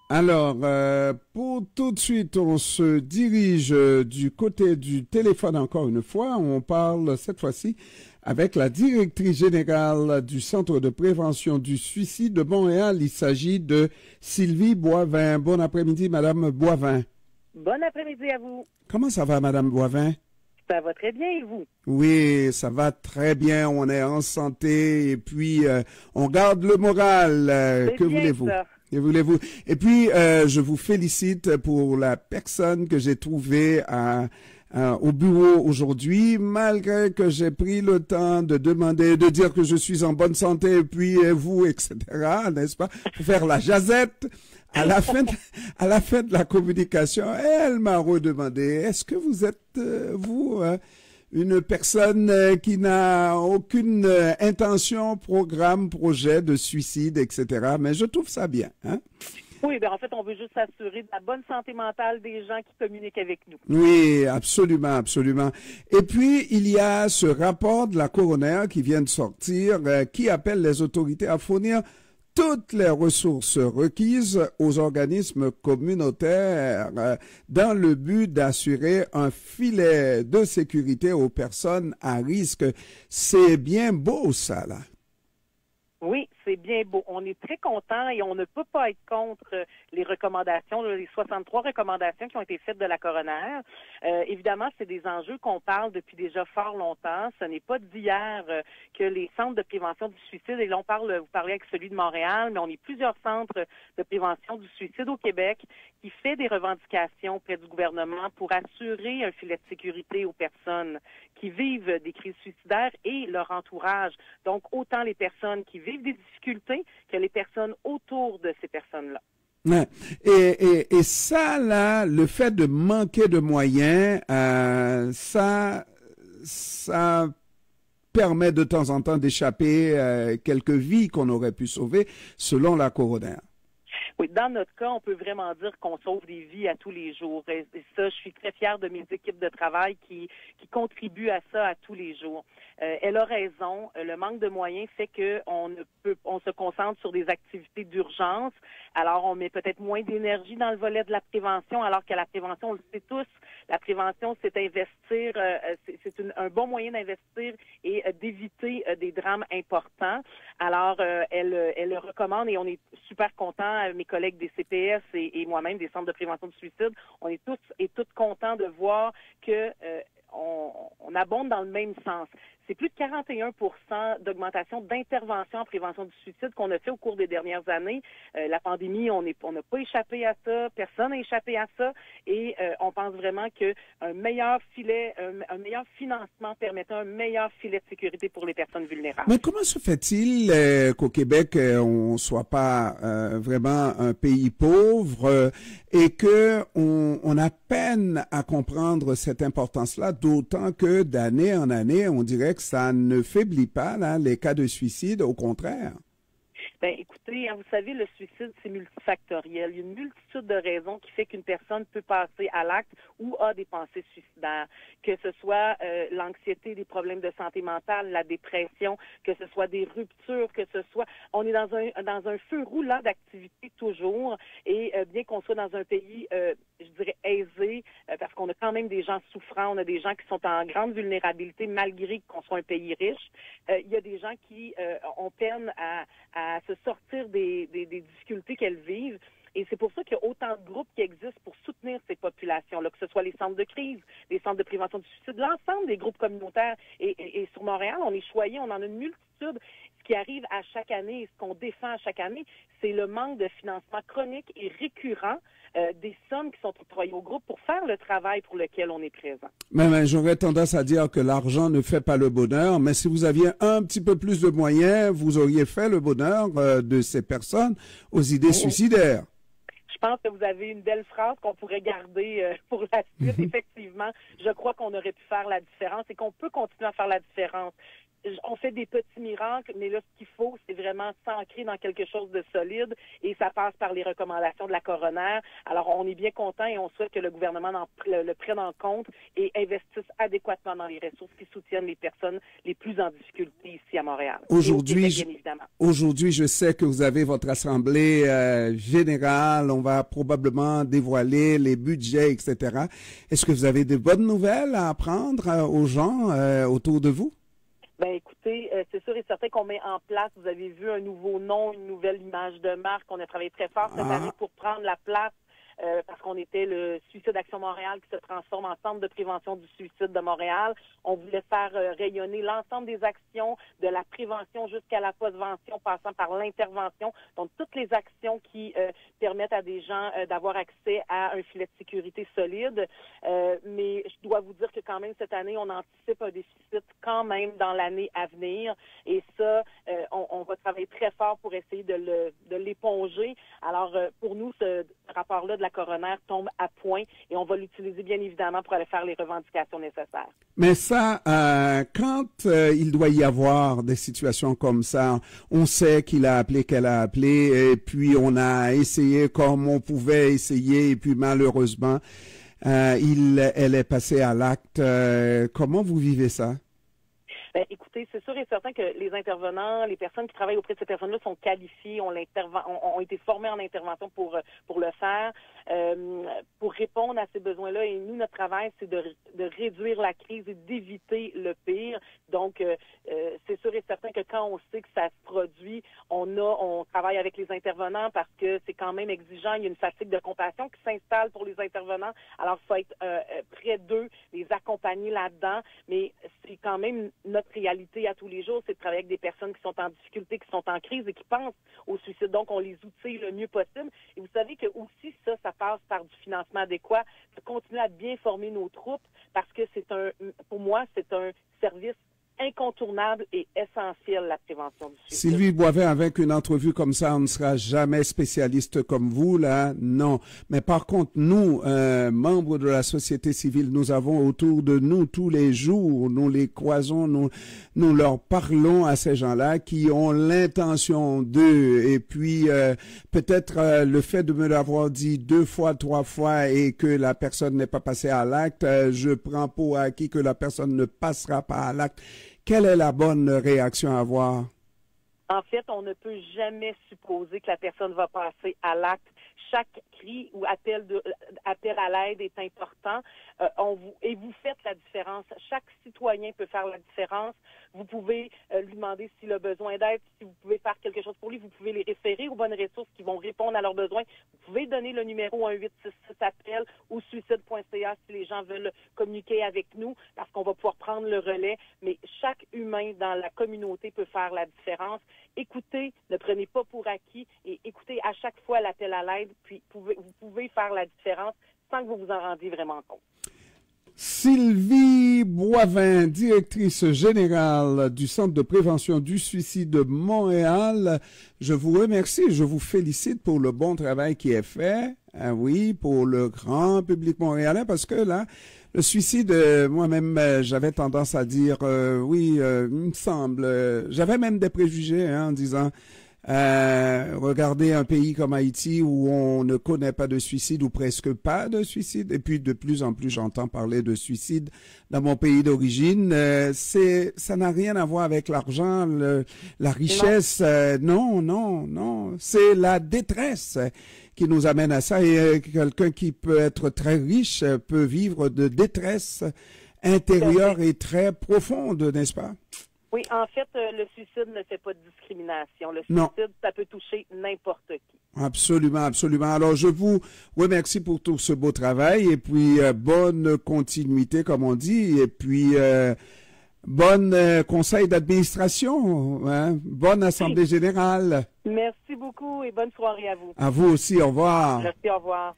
Alors, pour tout de suite, on se dirige du côté du téléphone encore une fois. On parle cette fois-ci avec la directrice générale du Centre de prévention du suicide de Montréal. Il s'agit de Sylvie Boivin. Bon après-midi, Madame Boivin. Bon après-midi à vous. Comment ça va, Madame Boivin? Ça va très bien et vous? Oui, ça va très bien. On est en santé et puis on garde le moral. Que voulez-vous? Que voulez-vous? Et puis, je vous félicite pour la personne que j'ai trouvée au bureau aujourd'hui, malgré que j'ai pris le temps de demander, de dire que je suis en bonne santé, et puis vous, etc., n'est-ce pas? Pour faire la jazette. À la fin de la communication, elle m'a redemandé, est-ce que vous êtes, vous, une personne qui n'a aucune intention, programme, projet de suicide, etc. Mais je trouve ça bien. Hein? Oui, bien en fait, on veut juste s'assurer de la bonne santé mentale des gens qui communiquent avec nous. Oui, absolument, absolument. Et puis, il y a ce rapport de la coroner qui vient de sortir, qui appelle les autorités à fournir toutes les ressources requises aux organismes communautaires dans le but d'assurer un filet de sécurité aux personnes à risque. C'est bien beau, ça, là. Oui, c'est bien beau. On est très contents et on ne peut pas être contre les recommandations, les 63 recommandations qui ont été faites de la coroner. Évidemment, c'est des enjeux qu'on parle depuis déjà fort longtemps. Ce n'est pas d'hier que les centres de prévention du suicide, et là vous parlez avec celui de Montréal, mais on est plusieurs centres de prévention du suicide au Québec qui fait des revendications auprès du gouvernement pour assurer un filet de sécurité aux personnes qui vivent des crises suicidaires et leur entourage. Donc, autant les personnes qui vivent des difficultés que les personnes autour de ces personnes-là. Ouais. Et ça, là, le fait de manquer de moyens, ça permet de temps en temps d'échapper quelques vies qu'on aurait pu sauver, selon la coroner. Oui, dans notre cas, on peut vraiment dire qu'on sauve des vies à tous les jours. Et ça, je suis très fière de mes équipes de travail qui contribuent à ça à tous les jours. Elle a raison. Le manque de moyens fait on se concentre sur des activités d'urgence. Alors, on met peut-être moins d'énergie dans le volet de la prévention, alors que la prévention, on le sait tous, la prévention, c'est investir, c'est un bon moyen d'investir et d'éviter des drames importants. Alors, elle le recommande et on est super contents, mes collègues des CPS et moi-même des centres de prévention du suicide, on est tous et toutes contents de voir que on abonde dans le même sens. C'est plus de 41 % d'augmentation d'intervention en prévention du suicide qu'on a fait au cours des dernières années. La pandémie, on n'a pas échappé à ça, personne n'a échappé à ça, et on pense vraiment qu'un meilleur filet, un meilleur financement permettant un meilleur filet de sécurité pour les personnes vulnérables. Mais comment se fait-il qu'au Québec, on soit pas vraiment un pays pauvre et que on a peine à comprendre cette importance-là, d'autant que d'année en année, on dirait que ça ne faiblit pas là, les cas de suicide, au contraire. Ben, écoutez, vous savez, le suicide, c'est multifactoriel. Il y a une multitude de raisons qui fait qu'une personne peut passer à l'acte ou a des pensées suicidaires. Que ce soit l'anxiété, des problèmes de santé mentale, la dépression, que ce soit des ruptures, que ce soit... On est dans un feu roulant d'activité toujours. Et bien qu'on soit dans un pays, je dirais, aisé, parce qu'on a quand même des gens souffrants, on a des gens qui sont en grande vulnérabilité malgré qu'on soit un pays riche, il y a des gens qui ont peine à se sortir des difficultés qu'elles vivent. Et c'est pour ça qu'il y a autant de groupes qui existent pour soutenir ces populations-là, que ce soit les centres de crise, les centres de prévention du suicide, l'ensemble des groupes communautaires. Et sur Montréal, on est choyés, on en a une multitude. Ce qui arrive à chaque année et ce qu'on défend à chaque année, c'est le manque de financement chronique et récurrent des sommes qui sont octroyées au groupe pour faire le travail pour lequel on est présent. Mais j'aurais tendance à dire que l'argent ne fait pas le bonheur, mais si vous aviez un petit peu plus de moyens, vous auriez fait le bonheur de ces personnes aux idées suicidaires. Je pense que vous avez une belle phrase qu'on pourrait garder pour la suite. Effectivement, je crois qu'on aurait pu faire la différence et qu'on peut continuer à faire la différence. on fait des petits miracles, mais là, ce qu'il faut, c'est vraiment s'ancrer dans quelque chose de solide et ça passe par les recommandations de la coroner. Alors, on est bien content et on souhaite que le gouvernement le prenne en compte et investisse adéquatement dans les ressources qui soutiennent les personnes les plus en difficulté ici à Montréal. Aujourd'hui, je sais que vous avez votre assemblée générale. On va probablement dévoiler les budgets, etc. Est-ce que vous avez de bonnes nouvelles à apprendre aux gens autour de vous? Ben écoutez, c'est sûr et certain qu'on met en place, vous avez vu un nouveau nom, une nouvelle image de marque. On a travaillé très fort cette année pour prendre la place parce qu'on était le Suicide Action Montréal qui se transforme en Centre de prévention du suicide de Montréal. On voulait faire rayonner l'ensemble des actions, de la prévention jusqu'à la postvention, passant par l'intervention. Donc, toutes les actions qui permettent à des gens d'avoir accès à un filet de sécurité solide. Mais je dois vous dire que quand même, cette année, on anticipe un déficit quand même dans l'année à venir. Et ça, on va travailler très fort pour essayer de l'éponger. Alors, pour nous, ce rapport-là de la coroner tombe à point et on va l'utiliser bien évidemment pour aller faire les revendications nécessaires. Mais ça, quand il doit y avoir des situations comme ça, on sait qu'il a appelé, qu'elle a appelé, et puis on a essayé comme on pouvait essayer, et puis malheureusement, elle est passée à l'acte. Comment vous vivez ça? Ben, écoutez, c'est sûr et certain que les intervenants, les personnes qui travaillent auprès de ces personnes-là sont qualifiées, ont été formés en intervention pour le faire, pour répondre à ces besoins-là. Et nous, notre travail, c'est de réduire la crise et d'éviter le pire. Donc, c'est sûr et certain que quand on sait que ça se produit, on travaille avec les intervenants parce que c'est quand même exigeant. Il y a une fatigue de compassion qui s'installe pour les intervenants. Alors, il faut être près d'eux, les accompagner là-dedans. Mais c'est quand même notre réalité à tous les jours, c'est de travailler avec des personnes qui sont en difficulté, qui sont en crise et qui pensent au suicide. Donc, on les outille le mieux possible. Et vous savez que aussi ça passe par du financement adéquat, de continuer à bien former nos troupes parce que pour moi, c'est un service incontournable et essentiel, la prévention du suicide. Sylvie Boivin, avec une entrevue comme ça, on ne sera jamais spécialiste comme vous, là, non. Mais par contre, nous, membres de la société civile, nous avons autour de nous tous les jours, nous les croisons, nous leur parlons à ces gens-là qui ont l'intention d'eux. Et puis, peut-être le fait de me l'avoir dit 2 fois, 3 fois et que la personne n'est pas passée à l'acte, je prends pour acquis que la personne ne passera pas à l'acte. Quelle est la bonne réaction à avoir? En fait, on ne peut jamais supposer que la personne va passer à l'acte. Chaque cri ou appel à l'aide est important et vous faites la différence. Chaque citoyen peut faire la différence. Vous pouvez lui demander s'il a besoin d'aide, si vous pouvez faire quelque chose pour lui. Vous pouvez les référer aux bonnes ressources qui vont répondre à leurs besoins. Vous pouvez donner le numéro 1866 appel ou suicide.ca si les gens veulent communiquer avec nous parce qu'on va pouvoir prendre le relais. Mais chaque humain dans la communauté peut faire la différence. Écoutez, ne prenez pas pour acquis et écoutez à chaque fois l'appel à l'aide, puis vous pouvez faire la différence sans que vous vous en rendiez vraiment compte. Sylvie Boivin, directrice générale du Centre de prévention du suicide de Montréal, je vous remercie, je vous félicite pour le bon travail qui est fait, oui, pour le grand public montréalais, parce que là, le suicide, moi-même, j'avais tendance à dire, oui, il me semble, j'avais même des préjugés en disant, regardez un pays comme Haïti où on ne connaît pas de suicide ou presque pas de suicide. Et puis de plus en plus j'entends parler de suicide dans mon pays d'origine. Ça n'a rien à voir avec l'argent, la richesse. Non. C'est la détresse qui nous amène à ça. Et quelqu'un qui peut être très riche peut vivre de détresse intérieure et très profonde, n'est-ce pas? Oui, en fait, le suicide ne fait pas de discrimination. Le suicide, ça peut toucher n'importe qui. Absolument, absolument. Alors, je vous remercie pour tout ce beau travail et puis bonne continuité, comme on dit, et puis bonne conseil d'administration, hein? Bonne assemblée générale. Merci beaucoup et bonne soirée à vous. À vous aussi, au revoir. Merci, au revoir.